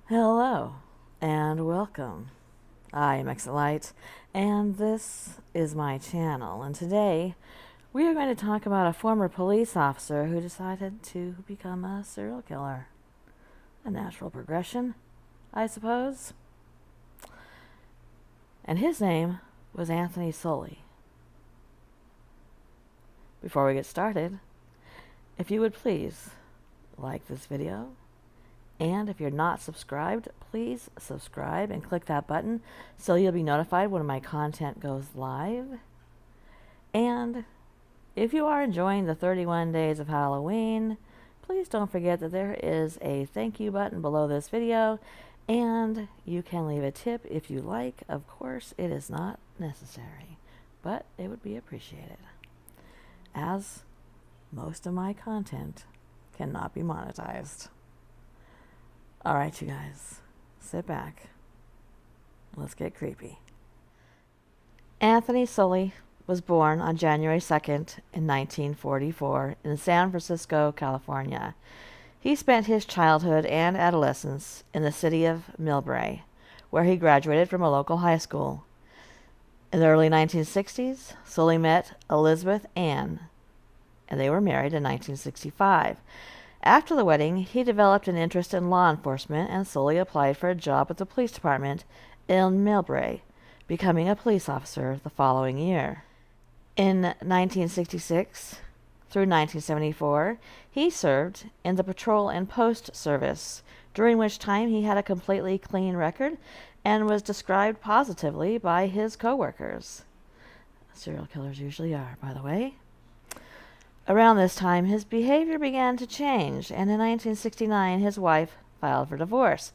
Hello and welcome. I am Light, and this is my channel. And today we are going to talk about a former police officer who decided to become a serial killer. A natural progression, I suppose. And his name was Anthony Sully. Before we get started, if you would please like this video, and if you're not subscribed, please subscribe and click that button so you'll be notified when my content goes live. And if you are enjoying the 31 days of Halloween, please don't forget that there is a thank you button below this video, and you can leave a tip if you like. Of course, it is not necessary, but it would be appreciated, as most of my content cannot be monetized. All right, you guys, sit back. Let's get creepy. Anthony Sully was born on January 2nd in 1944 in San Francisco, California. He spent his childhood and adolescence in the city of Millbrae, where he graduated from a local high school. In the early 1960s, Sully met Elizabeth Ann, and they were married in 1965. After the wedding, he developed an interest in law enforcement, and Sully applied for a job at the police department in Millbrae, becoming a police officer the following year. In 1966 through 1974, he served in the patrol and post service, during which time he had a completely clean record and was described positively by his coworkers. Serial killers usually are, by the way. Around this time, his behavior began to change, and in 1969, his wife filed for divorce,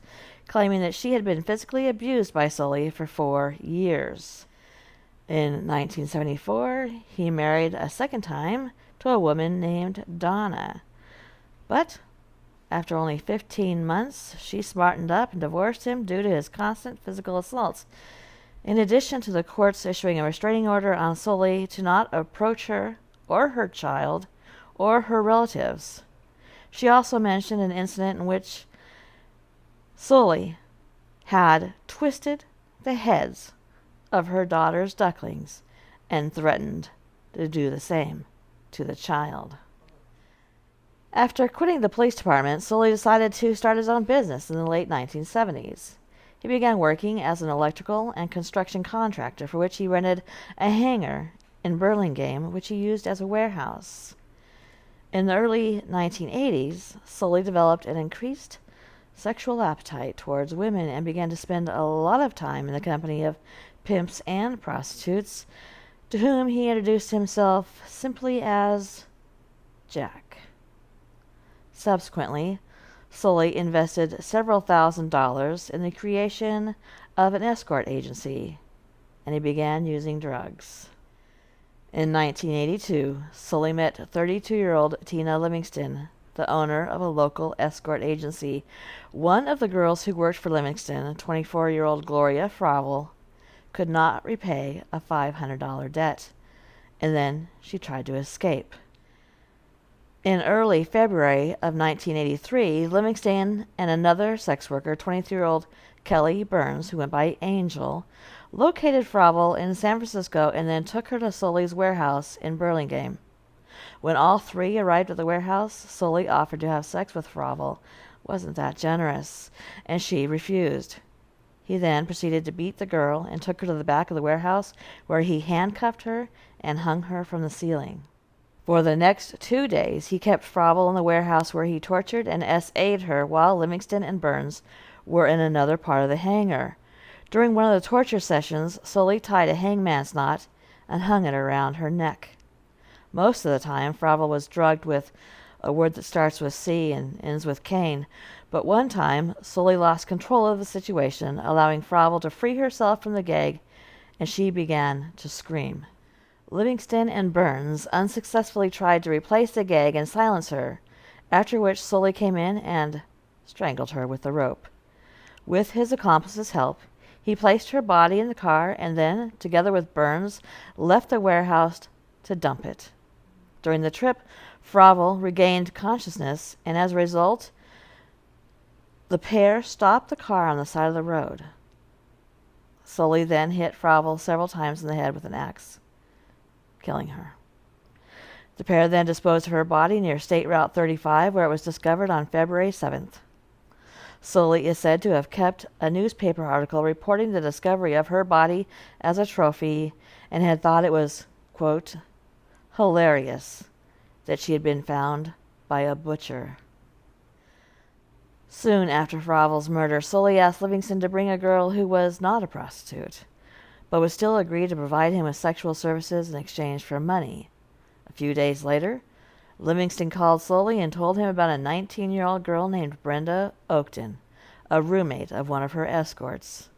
claiming that she had been physically abused by Sully for 4 years. In 1974, he married a second time to a woman named Donna. But after only 15 months, she smartened up and divorced him due to his constant physical assaults, in addition to the courts issuing a restraining order on Sully to not approach her or her child, or her relatives. She also mentioned an incident in which Sully had twisted the heads of her daughter's ducklings and threatened to do the same to the child. After quitting the police department, Sully decided to start his own business in the late 1970s. He began working as an electrical and construction contractor, for which he rented a hangar in Burlingame, which he used as a warehouse. In the early 1980s, Sully developed an increased sexual appetite towards women and began to spend a lot of time in the company of pimps and prostitutes, to whom he introduced himself simply as Jack. Subsequently, Sully invested several $1,000s in the creation of an escort agency, and he began using drugs. In 1982, Sully met 32-year-old Tina Livingston, the owner of a local escort agency. One of the girls who worked for Livingston, 24-year-old Gloria Fravel, could not repay a $500 debt, and then she tried to escape. In early February of 1983, Livingston and another sex worker, 23-year-old Kelly Burns, who went by Angel, located Fravel in San Francisco and then took her to Sully's warehouse in Burlingame. When all three arrived at the warehouse, Sully offered to have sex with Fravel. Wasn't that generous? And she refused. He then proceeded to beat the girl and took her to the back of the warehouse, where he handcuffed her and hung her from the ceiling. For the next 2 days, he kept Fravel in the warehouse, where he tortured and SA'd her while Livingston and Burns were in another part of the hangar. During one of the torture sessions, Sully tied a hangman's knot and hung it around her neck. Most of the time, Fravel was drugged with a word that starts with C and ends with Cain, but one time, Sully lost control of the situation, allowing Fravel to free herself from the gag, and she began to scream. Livingston and Burns unsuccessfully tried to replace the gag and silence her, after which Sully came in and strangled her with the rope. With his accomplice's help, he placed her body in the car and then, together with Burns, left the warehouse to dump it. During the trip, Fravel regained consciousness, and as a result, The pair stopped the car on the side of the road. Sully then hit Fravel several times in the head with an axe, killing her. The pair then disposed of her body near State Route 35, where it was discovered on February 7th. Sully is said to have kept a newspaper article reporting the discovery of her body as a trophy and had thought it was, quote, hilarious that she had been found by a butcher. Soon after Fravel's murder, Sully asked Livingston to bring a girl who was not a prostitute, but would still agree to provide him with sexual services in exchange for money. A few days later, Livingston called Sully and told him about a 19-year-old girl named Brenda Oakton, a roommate of one of her escorts.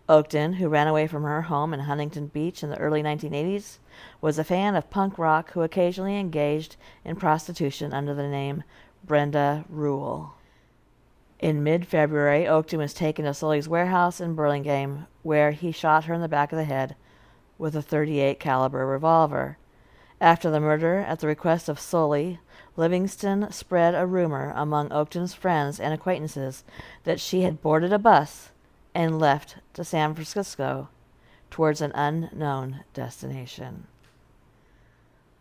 Oakton, who ran away from her home in Huntington Beach in the early 1980s, was a fan of punk rock who occasionally engaged in prostitution under the name Brenda Rule. In mid-February, Oakton was taken to Sully's warehouse in Burlingame, where he shot her in the back of the head with a .38 caliber revolver. After the murder, at the request of Sully, Livingston spread a rumor among Oakton's friends and acquaintances that she had boarded a bus and left to San Francisco towards an unknown destination.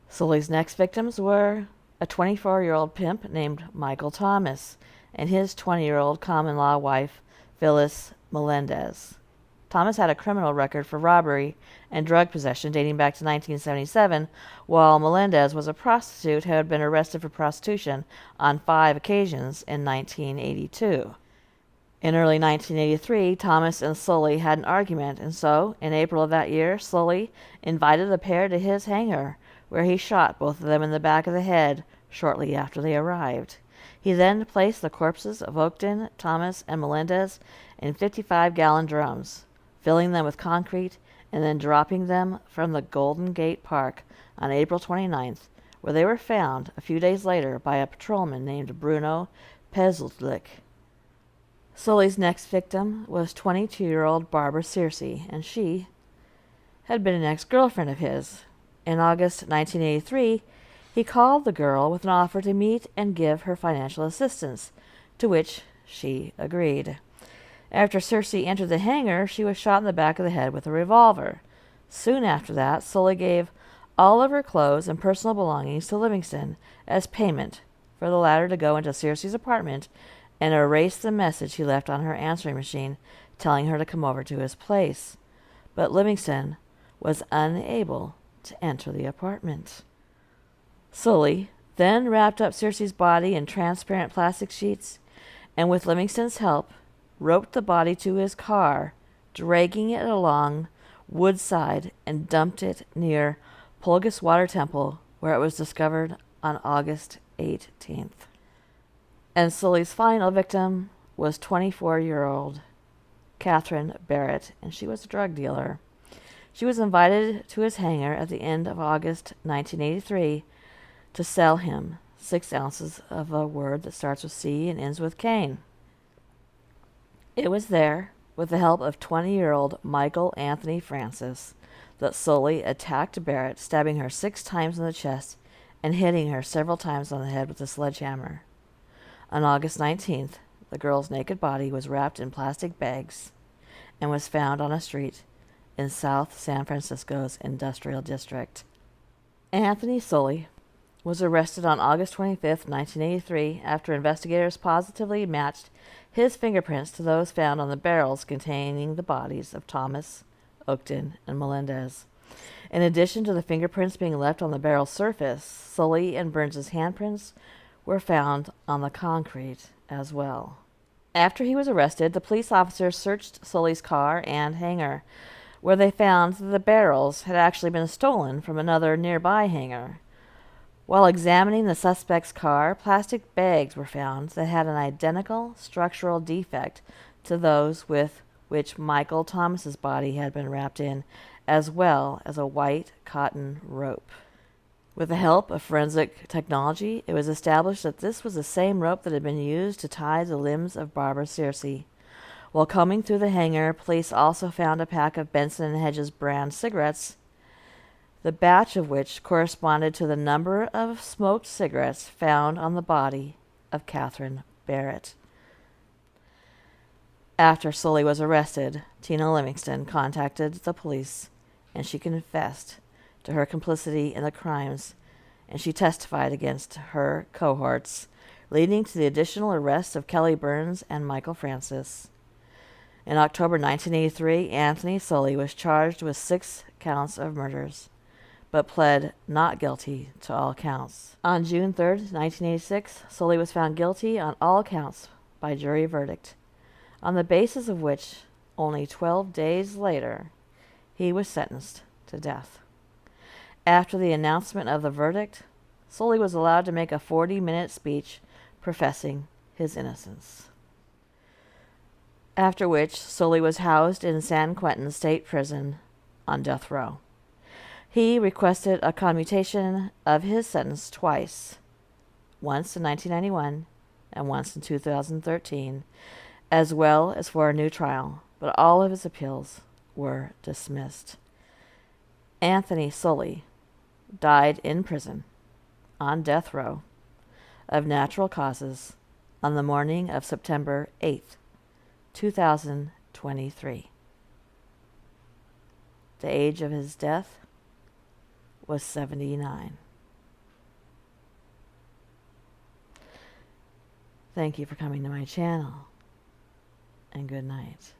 Sully's next victims were a 24-year-old pimp named Michael Thomas and his 20-year-old common-law wife, Phyllis Melendez. Thomas had a criminal record for robbery and drug possession dating back to 1977, while Melendez was a prostitute who had been arrested for prostitution on 5 occasions in 1982. In early 1983, Thomas and Sully had an argument, and so, in April of that year, Sully invited the pair to his hangar, where he shot both of them in the back of the head shortly after they arrived. He then placed the corpses of Oakton, Thomas, and Melendez in 55-gallon drums, filling them with concrete, and then dropping them from the Golden Gate Park on April 29th, where they were found a few days later by a patrolman named Bruno Pezeldik. Sully's next victim was 22-year-old Barbara Searcy, and she had been an ex-girlfriend of his. In August 1983, he called the girl with an offer to meet and give her financial assistance, to which she agreed. After Searcy entered the hangar, she was shot in the back of the head with a revolver. Soon after that, Sully gave all of her clothes and personal belongings to Livingston as payment for the latter to go into Searcy's apartment and erase the message he left on her answering machine telling her to come over to his place. But Livingston was unable to enter the apartment. Sully then wrapped up Searcy's body in transparent plastic sheets and, with Livingston's help, roped the body to his car, dragging it along Woodside, and dumped it near Pulgus Water Temple, where it was discovered on August 18th. And Sully's final victim was 24-year-old Catherine Barrett, and she was a drug dealer. She was invited to his hangar at the end of August 1983 to sell him 6 ounces of a word that starts with C and ends with Cain. It was there, with the help of 20-year-old Michael Anthony Francis, that Sully attacked Barrett, stabbing her 6 times in the chest and hitting her several times on the head with a sledgehammer. On August 19th, the girl's naked body was wrapped in plastic bags and was found on a street in South San Francisco's industrial district. Anthony Sully was arrested on August 25th, 1983, after investigators positively matched his fingerprints to those found on the barrels containing the bodies of Thomas, Oakton, and Melendez. In addition to the fingerprints being left on the barrel surface, Sully and Burns's handprints were found on the concrete as well. After he was arrested, the police officers searched Sully's car and hangar, where they found that the barrels had actually been stolen from another nearby hangar. While examining the suspect's car, plastic bags were found that had an identical structural defect to those with which Michael Thomas's body had been wrapped in, as well as a white cotton rope. With the help of forensic technology, it was established that this was the same rope that had been used to tie the limbs of Barbara Searcy. While combing through the hangar, police also found a pack of Benson & Hedges brand cigarettes, the batch of which corresponded to the number of smoked cigarettes found on the body of Catherine Barrett. After Sully was arrested, Tina Livingston contacted the police, and she confessed to her complicity in the crimes, and she testified against her cohorts, leading to the additional arrests of Kelly Burns and Michael Francis. In October 1983, Anthony Sully was charged with 6 counts of murders, but pled not guilty to all counts. On June 3, 1986, Sully was found guilty on all counts by jury verdict, on the basis of which, only 12 days later, he was sentenced to death. After the announcement of the verdict, Sully was allowed to make a 40-minute speech professing his innocence. After which, Sully was housed in San Quentin State Prison on death row. He requested a commutation of his sentence twice, once in 1991 and once in 2013, as well as for a new trial, but all of his appeals were dismissed. Anthony Sully died in prison on death row of natural causes on the morning of September 8th, 2023. The age of his death was 79. Thank you for coming to my channel, and good night.